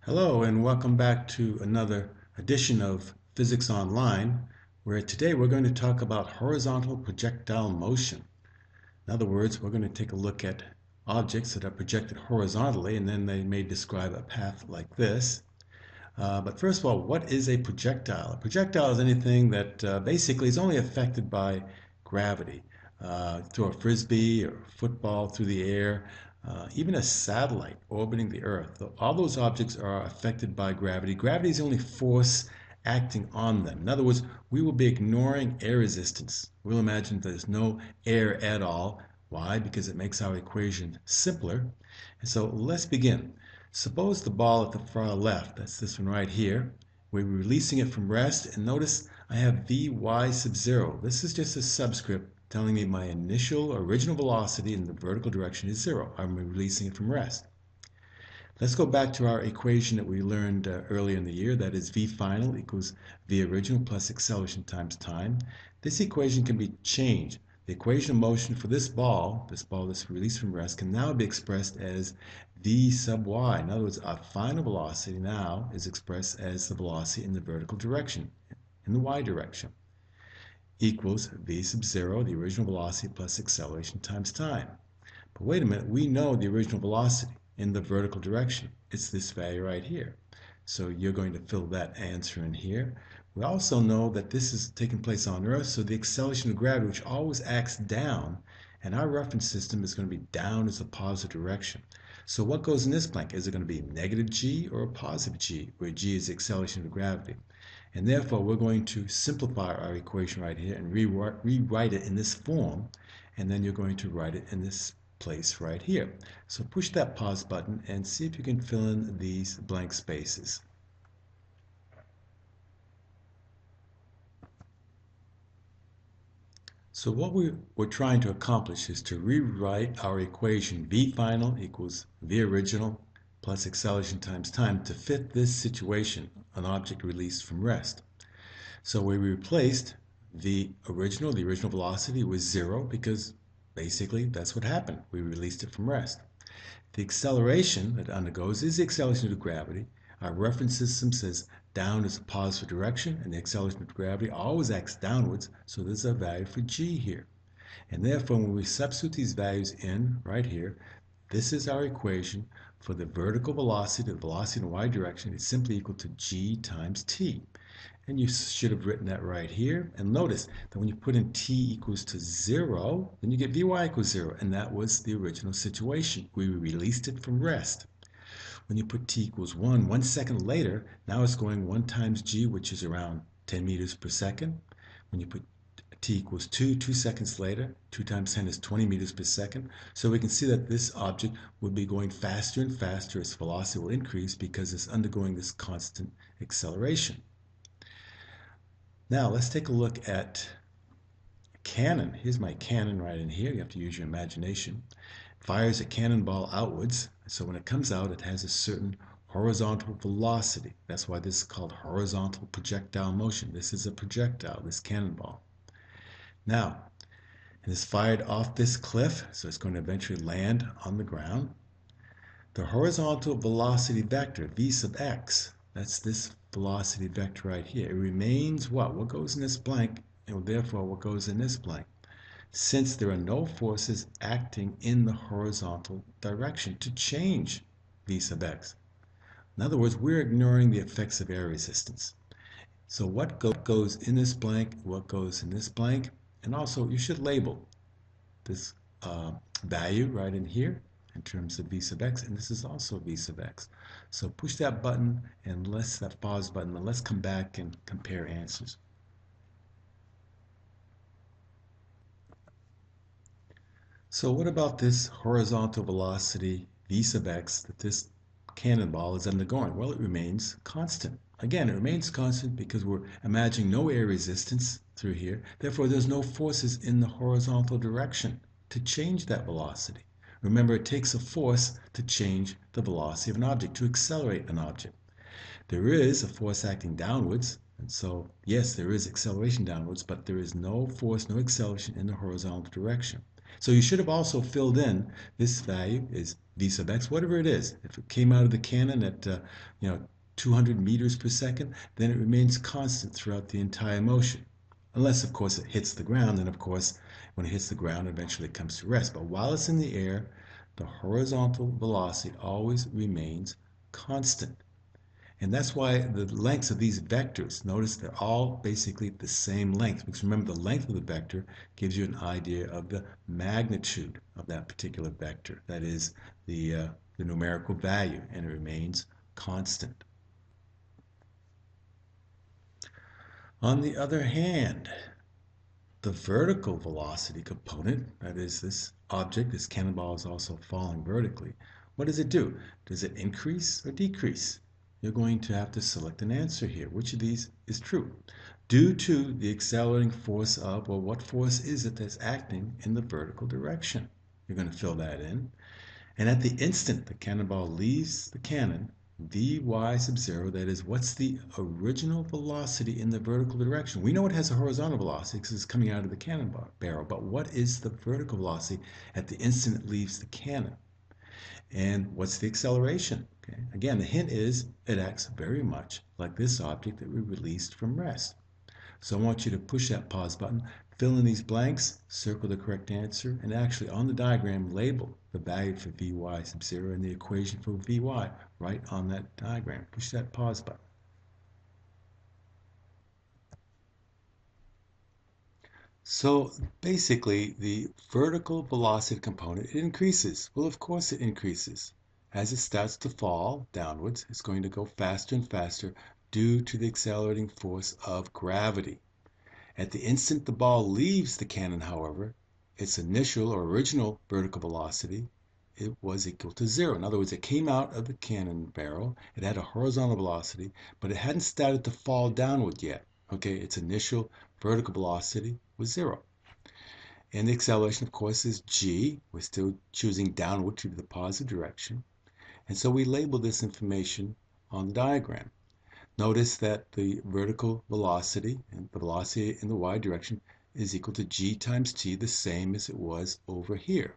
Hello and welcome back to another edition of Physics Online, where today we're going to talk about horizontal projectile motion. In other words, we're going to take a look at objects that are projected horizontally, and then they may describe a path like this. But first of all, what is a projectile? A projectile is anything that basically is only affected by gravity. Throw a frisbee or football through the air, even a satellite orbiting the Earth. All those objects are affected by gravity. Gravity is the only force acting on them. In other words, we will be ignoring air resistance. We'll imagine there's no air at all. Why? Because it makes our equation simpler. And so let's begin. Suppose the ball at the far left, that's this one right here, we're releasing it from rest, and notice I have Vy sub 0. This is just a subscript telling me my initial original velocity in the vertical direction is 0. I'm releasing it from rest. Let's go back to our equation that we learned earlier in the year. That is V final equals V original plus acceleration times time. This equation can be changed. The equation of motion for this ball that's released from rest, can now be expressed as V sub y. In other words, our final velocity now is expressed as the velocity in the vertical direction, in the y direction, equals V sub 0, the original velocity, plus acceleration times time. But wait a minute, we know the original velocity in the vertical direction. It's this value right here. So you're going to fill that answer in here. We also know that this is taking place on Earth, so the acceleration of gravity, which always acts down, and our reference system is going to be down as a positive direction. So what goes in this blank? Is it going to be negative g or a positive g, where g is the acceleration of gravity? And therefore, we're going to simplify our equation right here and rewrite it in this form, and then you're going to write it in this place right here. So push that pause button and see if you can fill in these blank spaces. So what we're trying to accomplish is to rewrite our equation V final equals V original plus acceleration times time to fit this situation, an object released from rest. So we replaced the original velocity with 0 because basically that's what happened. We released it from rest. The acceleration that undergoes is the acceleration of gravity. Our reference system says down is a positive direction, and the acceleration of gravity always acts downwards, so there's a value for g here. And therefore, when we substitute these values in right here, this is our equation for the vertical velocity. The velocity in the y direction is simply equal to g times t. And you should have written that right here. And notice that when you put in t equals to 0, then you get Vy equals 0. And that was the original situation. We released it from rest. When you put t equals 1 second later, now it's going 1 times g, which is around 10 meters per second. When you put t equals 2 seconds later, 2 times 10 is 20 meters per second. So we can see that this object will be going faster and faster. Its velocity will increase because it's undergoing this constant acceleration. Now let's take a look at a cannon. Here's my cannon right in here. You have to use your imagination. It fires a cannonball outwards. So when it comes out, it has a certain horizontal velocity. That's why this is called horizontal projectile motion. This is a projectile, this cannonball. Now, it is fired off this cliff, so it's going to eventually land on the ground. The horizontal velocity vector, v sub x, that's this velocity vector right here. It remains what? What goes in this blank, and therefore what goes in this blank? Since there are no forces acting in the horizontal direction to change v sub x. In other words, we're ignoring the effects of air resistance. So what goes in this blank, what goes in this blank, and also you should label this value right in here in terms of v sub x, and this is also v sub x. So push that button and that pause button, and let's come back and compare answers. So what about this horizontal velocity v sub x that this cannonball is undergoing? Well, it remains constant. Again, it remains constant because we're imagining no air resistance through here. Therefore, there's no forces in the horizontal direction to change that velocity. Remember, it takes a force to change the velocity of an object, to accelerate an object. There is a force acting downwards, and so, yes, there is acceleration downwards, but there is no force, no acceleration in the horizontal direction. So you should have also filled in this value is v sub x, whatever it is. If it came out of the cannon at 200 meters per second, then it remains constant throughout the entire motion. Unless, of course, it hits the ground, and of course, when it hits the ground, eventually it comes to rest. But while it's in the air, the horizontal velocity always remains constant. And that's why the lengths of these vectors, notice they're all basically the same length. Because remember, the length of the vector gives you an idea of the magnitude of that particular vector. That is the numerical value, and it remains constant. On the other hand, the vertical velocity component, that is this object, this cannonball is also falling vertically. What does it do? Does it increase or decrease? You're going to have to select an answer here. Which of these is true? Due to the accelerating force of, well, what force is it that's acting in the vertical direction? You're going to fill that in. And at the instant the cannonball leaves the cannon, Vy sub 0, that is, what's the original velocity in the vertical direction? We know it has a horizontal velocity because it's coming out of the cannon barrel, but what is the vertical velocity at the instant it leaves the cannon? And what's the acceleration? Okay. Again, the hint is it acts very much like this object that we released from rest. So I want you to push that pause button, fill in these blanks, circle the correct answer, and actually on the diagram label the value for Vy sub 0 and the equation for Vy right on that diagram. Push that pause button. So basically, the vertical velocity component, it increases. Well, of course it increases. As it starts to fall downwards, it's going to go faster and faster due to the accelerating force of gravity. At the instant the ball leaves the cannon, however, its initial or original vertical velocity, it was equal to 0. In other words, it came out of the cannon barrel, it had a horizontal velocity, but it hadn't started to fall downward yet. Okay, its initial vertical velocity was 0. And the acceleration, of course, is g. We're still choosing downward to the positive direction. And so we label this information on the diagram. Notice that the vertical velocity, and the velocity in the y direction, is equal to g times t, the same as it was over here.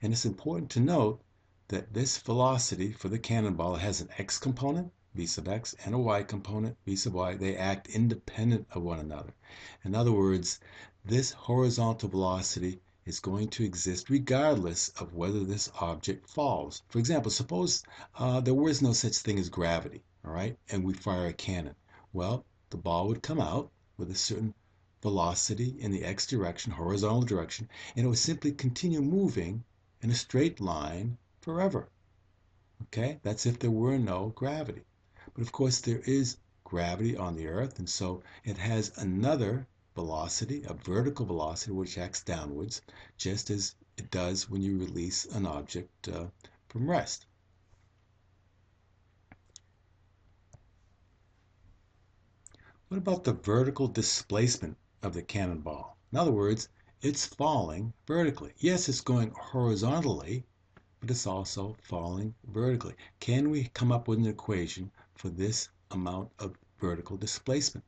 And it's important to note that this velocity for the cannonball has an x component, v sub x, and a y component, v sub y. They act independent of one another. In other words, this horizontal velocity is going to exist regardless of whether this object falls. For example, suppose there was no such thing as gravity, all right, and we fire a cannon. Well, the ball would come out with a certain velocity in the x direction, horizontal direction, and it would simply continue moving in a straight line forever. Okay, that's if there were no gravity. But of course, there is gravity on the Earth, and so it has another velocity, a vertical velocity, which acts downwards, just as it does when you release an object from rest. What about the vertical displacement of the cannonball? In other words, it's falling vertically. Yes, it's going horizontally, but it's also falling vertically. Can we come up with an equation for this amount of vertical displacement?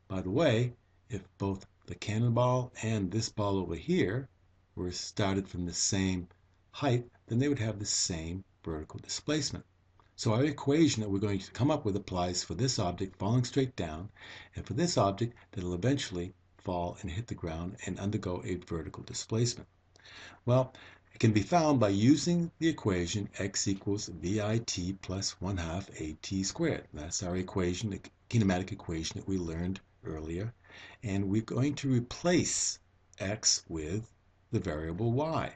By the way, if both the cannonball and this ball over here were started from the same height, then they would have the same vertical displacement. So our equation that we're going to come up with applies for this object falling straight down, and for this object that will eventually fall and hit the ground and undergo a vertical displacement. Well, it can be found by using the equation x equals vit plus 1/2 at squared. That's our equation, the kinematic equation that we learned earlier. And we're going to replace x with the variable y,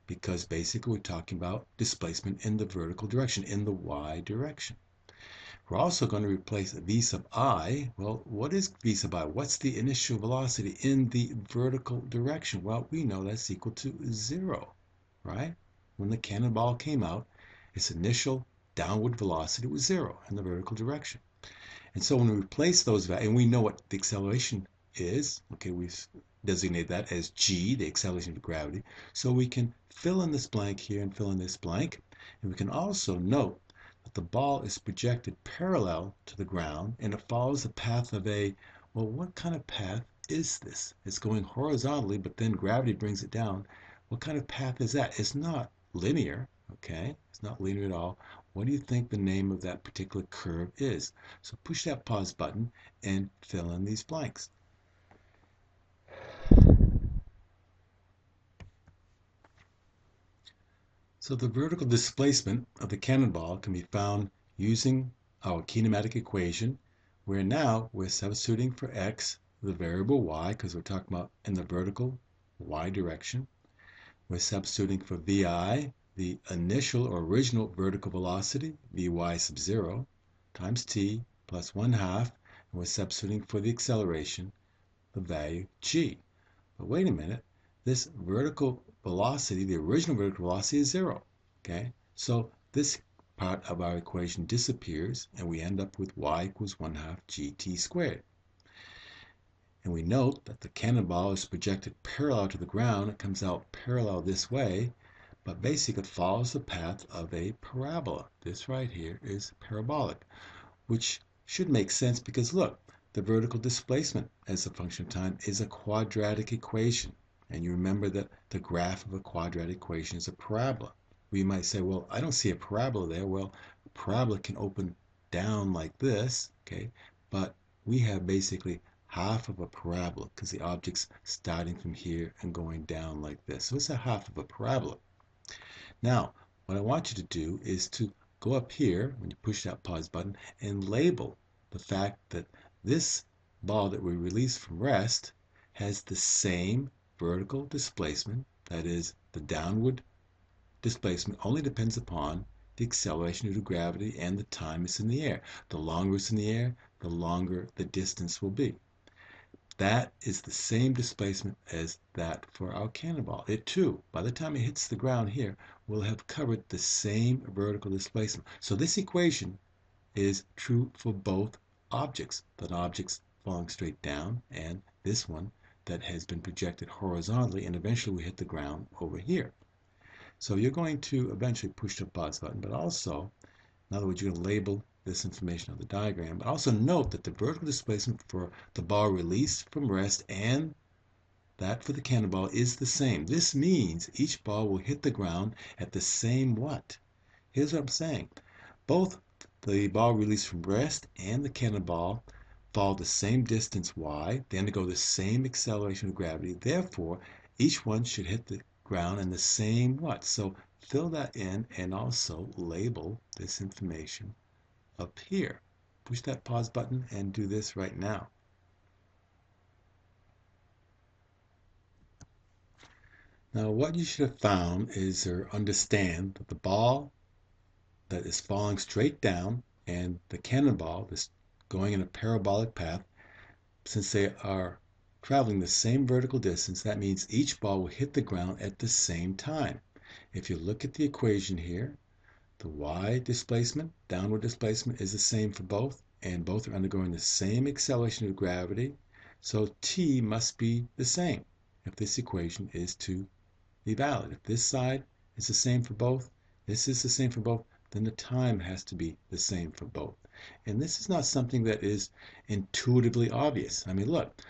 because basically we're talking about displacement in the vertical direction, in the y direction. We're also going to replace v sub I. Well, what is v sub I? What's the initial velocity in the vertical direction? Well, we know that's equal to 0, right? When the cannonball came out, its initial downward velocity was 0 in the vertical direction. And so when we replace those values, and we know what the acceleration is, okay, we've designated that as g, the acceleration of gravity, so we can fill in this blank here and fill in this blank. And we can also note that the ball is projected parallel to the ground, and it follows the path of well, what kind of path is this? It's going horizontally, but then gravity brings it down. What kind of path is that? It's not linear, okay? It's not linear at all. What do you think the name of that particular curve is? So push that pause button and fill in these blanks. So the vertical displacement of the cannonball can be found using our kinematic equation, where now we're substituting for x the variable y, because we're talking about in the vertical y direction. We're substituting for vi, the initial or original vertical velocity, vy sub 0, times t plus 1/2, and we're substituting for the acceleration, the value g. But wait a minute, this vertical velocity, the original vertical velocity is 0, okay? So this part of our equation disappears, and we end up with y equals 1/2 gt squared. And we note that the cannonball is projected parallel to the ground. It comes out parallel this way, but basically it follows the path of a parabola. This right here is parabolic, which should make sense because look, the vertical displacement as a function of time is a quadratic equation. And you remember that the graph of a quadratic equation is a parabola. We might say, well, I don't see a parabola there. Well, a parabola can open down like this, okay? But we have basically half of a parabola because the object's starting from here and going down like this. So it's a half of a parabola. Now, what I want you to do is to go up here when you push that pause button and label the fact that this ball that we release from rest has the same vertical displacement, that is, the downward displacement only depends upon the acceleration due to gravity and the time it's in the air. The longer it's in the air, the longer the distance will be. That is the same displacement as that for our cannonball. It too, by the time it hits the ground here, will have covered the same vertical displacement. So this equation is true for both objects, the objects falling straight down and this one that has been projected horizontally, and eventually we hit the ground over here. So you're going to eventually push the pause button, but also, in other words, you're going to label this information on the diagram, but also note that the vertical displacement for the ball released from rest and that for the cannonball is the same. This means each ball will hit the ground at the same what? Here's what I'm saying. Both the ball released from rest and the cannonball fall the same distance y. They undergo the same acceleration of gravity. Therefore, each one should hit the ground in the same what? So fill that in and also label this information up here. Push that pause button and do this right now. Now what you should have found is or understand that the ball that is falling straight down and the cannonball that's going in a parabolic path, since they are traveling the same vertical distance, that means each ball will hit the ground at the same time. If you look at the equation here, the y displacement, downward displacement, is the same for both, and both are undergoing the same acceleration of gravity, so t must be the same if this equation is to be valid. If this side is the same for both, this is the same for both, then the time has to be the same for both. And this is not something that is intuitively obvious. I mean, look,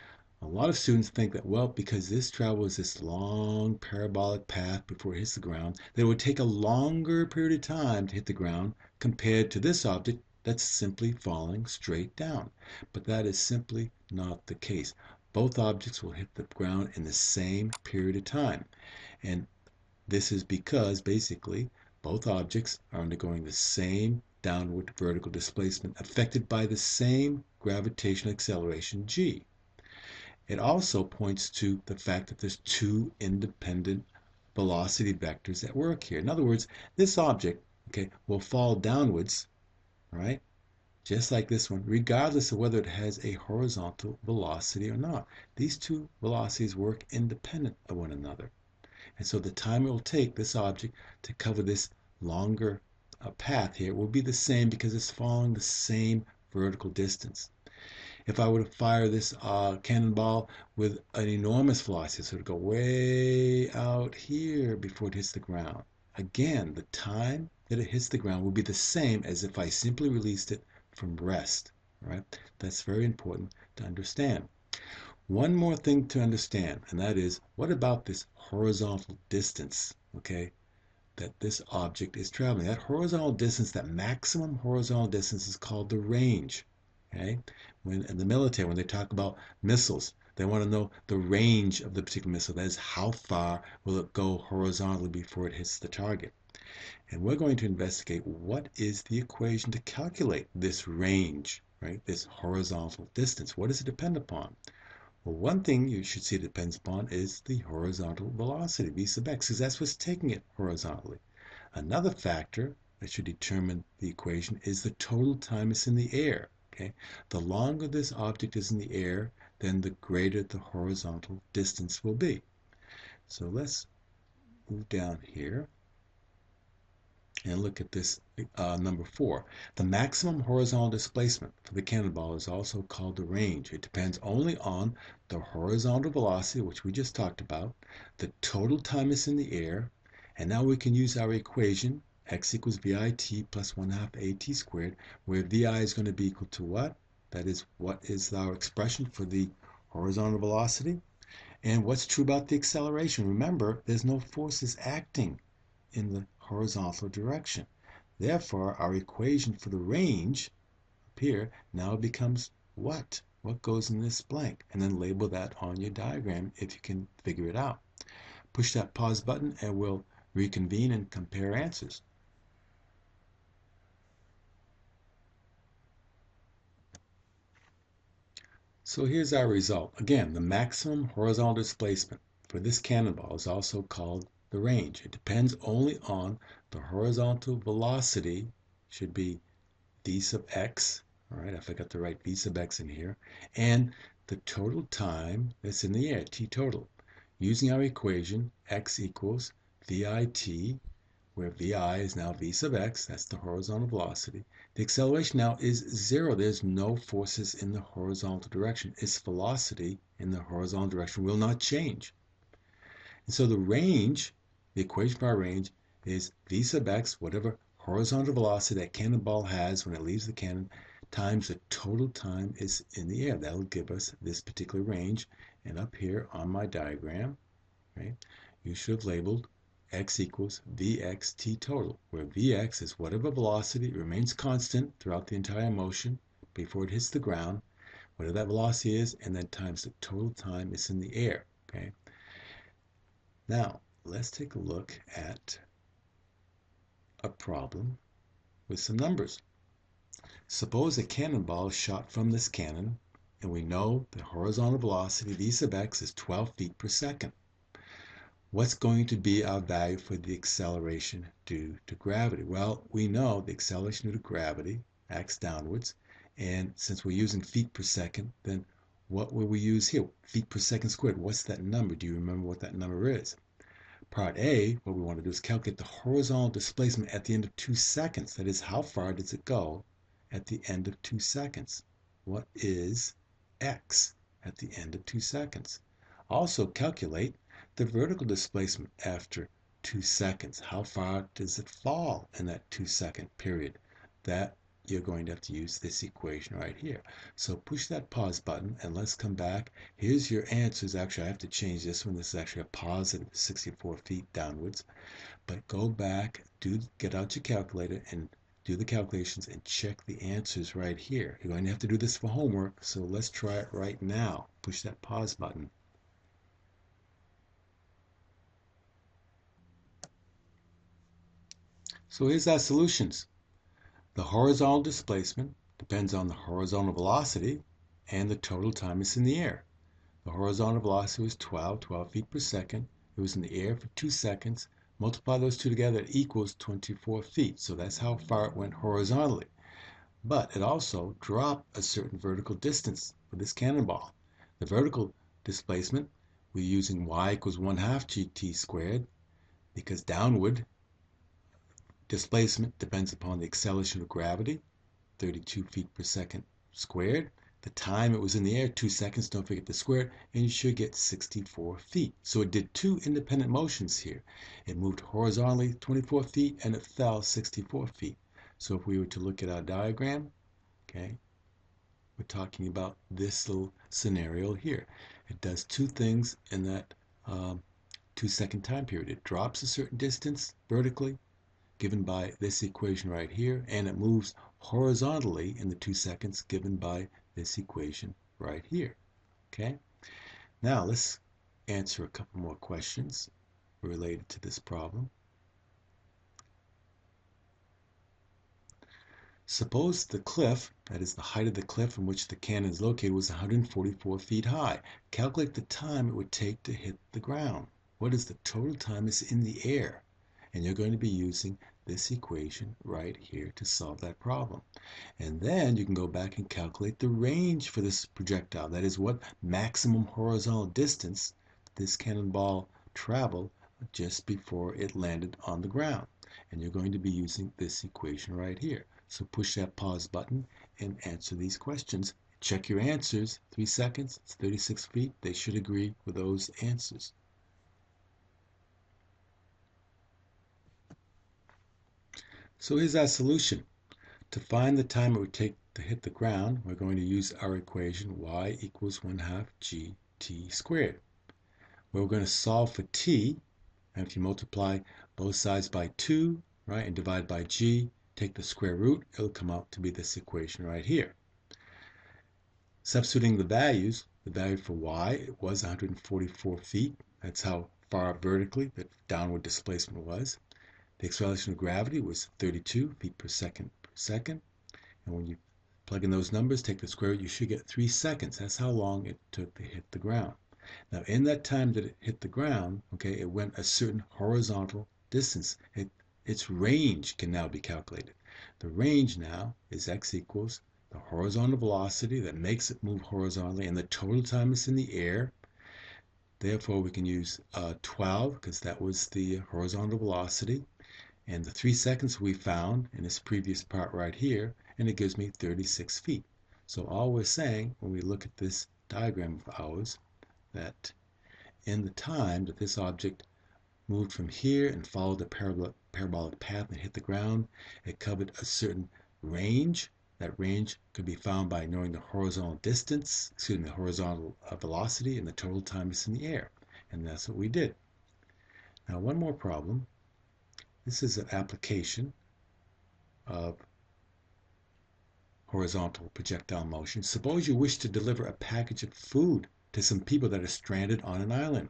a lot of students think that, well, because this travels this long parabolic path before it hits the ground, that it would take a longer period of time to hit the ground compared to this object that's simply falling straight down. But that is simply not the case. Both objects will hit the ground in the same period of time. And this is because basically both objects are undergoing the same downward vertical displacement affected by the same gravitational acceleration g. It also points to the fact that there's two independent velocity vectors at work here. In other words, this object, okay, will fall downwards, right, just like this one, regardless of whether it has a horizontal velocity or not. These two velocities work independent of one another. And so the time it will take this object to cover this longer path here will be the same because it's following the same vertical distance. If I were to fire this cannonball with an enormous velocity, so it would go way out here before it hits the ground. Again, the time that it hits the ground will be the same as if I simply released it from rest. Right? That's very important to understand. One more thing to understand, and that is, what about this horizontal distance, okay, that this object is traveling? That horizontal distance, that maximum horizontal distance is called the range, okay? When in the military, when they talk about missiles, they want to know the range of the particular missile. That is, how far will it go horizontally before it hits the target? And we're going to investigate what is the equation to calculate this range, right? This horizontal distance. What does it depend upon? Well, one thing you should see it depends upon is the horizontal velocity, v sub x, because that's what's taking it horizontally. Another factor that should determine the equation is the total time it's in the air. Okay? The longer this object is in the air, then the greater the horizontal distance will be. So let's move down here and look at this number 4. The maximum horizontal displacement for the cannonball is also called the range. It depends only on the horizontal velocity, which we just talked about, the total time it's in the air, and now we can use our equation, x equals vit plus 1/2 at squared, where vi is going to be equal to what? That is, what is our expression for the horizontal velocity? And what's true about the acceleration? Remember, there's no forces acting in the horizontal direction. Therefore, our equation for the range up here now becomes what? What goes in this blank? And then label that on your diagram if you can figure it out. Push that pause button and we'll reconvene and compare answers. So here's our result. Again, the maximum horizontal displacement for this cannonball is also called the range. It depends only on the horizontal velocity, should be v sub x, all right, I forgot to write v sub x in here, and the total time that's in the air, t total. Using our equation, x equals vit, where vi is now v sub x, that's the horizontal velocity. The acceleration now is 0. There's no forces in the horizontal direction. Its velocity in the horizontal direction will not change. And so the range, the equation for our range, is v sub x, whatever horizontal velocity that cannonball has when it leaves the cannon, times the total time is in the air. That'll give us this particular range. And up here on my diagram, right, you should have labeled x equals vx t total, where vx is whatever velocity remains constant throughout the entire motion before it hits the ground, whatever that velocity is, and then times the total time is in the air. Okay. Now, let's take a look at a problem with some numbers. Suppose a cannonball is shot from this cannon, and we know the horizontal velocity v sub x is 12 feet per second. What's going to be our value for the acceleration due to gravity? Well, we know the acceleration due to gravity acts downwards, and since we're using feet per second, then what will we use here? Feet per second squared. What's that number? Do you remember what that number is? Part A, what we want to do is calculate the horizontal displacement at the end of 2 seconds. That is, how far does it go at the end of 2 seconds? What is x at the end of 2 seconds? Also calculate the vertical displacement after 2 seconds. How far does it fall in that 2-second period? That you're going to have to use this equation right here. So push that pause button and let's come back. Here's your answers. Actually, I have to change this one. This is actually a positive 64 feet downwards. But go back, get out your calculator and do the calculations and check the answers right here. You're going to have to do this for homework, so let's try it right now. Push that pause button. So here's our solutions. The horizontal displacement depends on the horizontal velocity and the total time it's in the air. The horizontal velocity was 12 feet per second. It was in the air for 2 seconds. Multiply those two together, it equals 24 feet. So that's how far it went horizontally. But it also dropped a certain vertical distance for this cannonball. The vertical displacement, we're using y equals 1/2 gt squared, because downward displacement depends upon the acceleration of gravity, 32 feet per second squared. The time it was in the air, 2 seconds, don't forget the square, and you should get 64 feet. So it did two independent motions here. It moved horizontally 24 feet and it fell 64 feet. So if we were to look at our diagram, okay, we're talking about this little scenario here. It does two things in that 2-second time period. It drops a certain distance vertically, given by this equation right here, and it moves horizontally in the 2 seconds, given by this equation right here. Okay? Now let's answer a couple more questions related to this problem. Suppose the cliff, that is the height of the cliff from which the cannon is located, was 144 feet high. Calculate the time it would take to hit the ground. What is the total time it's in the air? And you're going to be using this equation right here to solve that problem. And then you can go back and calculate the range for this projectile. That is what maximum horizontal distance this cannonball traveled just before it landed on the ground. And you're going to be using this equation right here. So push that pause button and answer these questions. Check your answers. 3 seconds, it's 36 feet. They should agree with those answers. So here's our solution. To find the time it would take to hit the ground, we're going to use our equation y equals 1/2 gt squared. We're going to solve for t, and if you multiply both sides by 2, right, and divide by g, take the square root, it'll come out to be this equation right here. Substituting the values, the value for y, it was 144 feet. That's how far vertically the downward displacement was. The acceleration of gravity was 32 feet per second per second. And when you plug in those numbers, take the square root, you should get 3 seconds. That's how long it took to hit the ground. Now, in that time that it hit the ground, okay, it went a certain horizontal distance. Its range can now be calculated. The range now is x equals the horizontal velocity that makes it move horizontally and the total time it's in the air. Therefore, we can use 12 because that was the horizontal velocity. And the 3 seconds we found in this previous part right here, and it gives me 36 feet. So all we're saying when we look at this diagram of ours, that in the time that this object moved from here and followed the parabolic path and hit the ground, it covered a certain range. That range could be found by knowing the horizontal distance, the horizontal velocity, and the total time it's in the air. And that's what we did. Now, one more problem. This is an application of horizontal projectile motion. Suppose you wish to deliver a package of food to some people that are stranded on an island.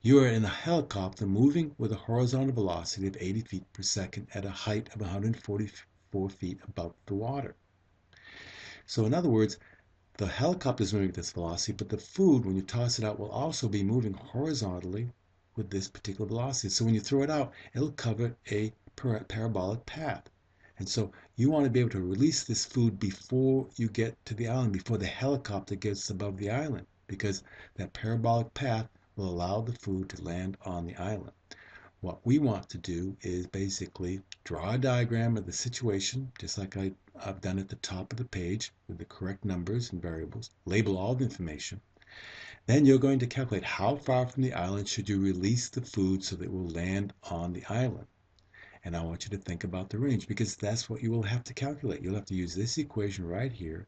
You are in a helicopter moving with a horizontal velocity of 80 feet per second at a height of 144 feet above the water. So in other words, the helicopter is moving at this velocity, but the food, when you toss it out, will also be moving horizontally with this particular velocity. So when you throw it out, it'll cover a parabolic path. And so you want to be able to release this food before you get to the island, before the helicopter gets above the island, because that parabolic path will allow the food to land on the island. What we want to do is basically draw a diagram of the situation, just like I've done at the top of the page with the correct numbers and variables, label all the information. Then you're going to calculate how far from the island should you release the food so that it will land on the island. And I want you to think about the range because that's what you will have to calculate. You'll have to use this equation right here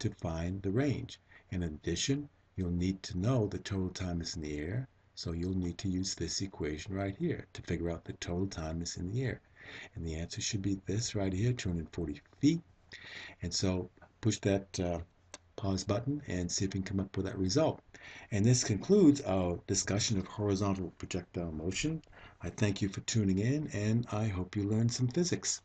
to find the range. In addition, you'll need to know the total time is in the air. So you'll need to use this equation right here to figure out the total time is in the air. And the answer should be this right here, 240 feet. And so push that pause button and see if you can come up with that result. And this concludes our discussion of horizontal projectile motion. I thank you for tuning in, and I hope you learned some physics.